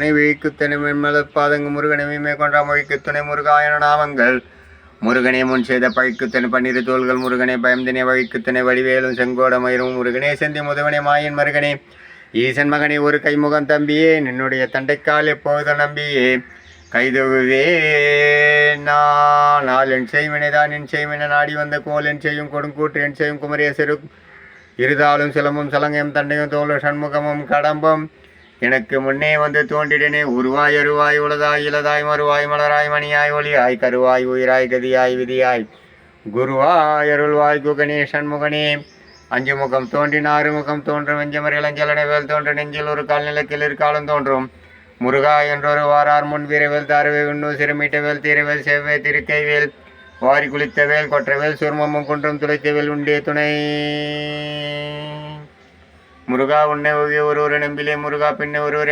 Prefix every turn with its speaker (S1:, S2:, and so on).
S1: துணை விழிக்குத்தனை மென்மலர் பாதங்கு முருகனை மேற்கொண்டா மொழிக்கு துணை முருகாயன நாமங்கள் முருகனே முன் செய்த பழிக்குத்தனை பன்னிரு தோள்கள் முருகனே பயம்தினை வழிக்குத்தனை வடிவேலும் செங்கோட மயிரும் முருகனே செந்தி முதுவனே மாயின் மருகனே ஈசன் மகனே ஒரு கைமுகம் தம்பியே நின்னுடைய தண்டைக்கால் எப்போதும் நம்பியே கைதொகுவே நாள் என் செய்வினைதான் என் செய்வினை நாடி வந்த கோல் என் செய்யும் கொடுங்கூற்று என் செய்யும் குமரிய சிறு இருதாலும் சிலமும் சலங்கையும் தண்டையும் தோலும் சண்முகமும் கடம்பும் எனக்கு முன்னே வந்து தோன்றிடனே உருவாய் அருவாய் உளதாய் இளதாய் மறுவாய் மலராய் மணியாய் ஒளியாய் கருவாய் உயிராய் கதியாய் விதியாய் குருவாய் அருள்வாய் குகனே சண்முகனே அஞ்சு முகம் தோன்றின் ஆறு முகம் தோன்றும் வெஞ்சமர் இளஞ்சலனை வேல் தோன்றும் நெஞ்சில் ஒரு கால் நிலக்கில் இருக்காலும் தோன்றும் முருகா என்றொரு வாரார் முன் வீரவேல் தாரவே உண்ணு சிறுமீட்ட வேல் தீரவேல் செவ்வே திருக்கைவேல் வாரி குளித்த வேல் கொற்றவேல் சுர்மமும் குன்றும் துளைத்தவேல் உண்டே துணை முருகா உன்னை ஒருவரை நம்பிலே முருகா பின்ன ஒருவரை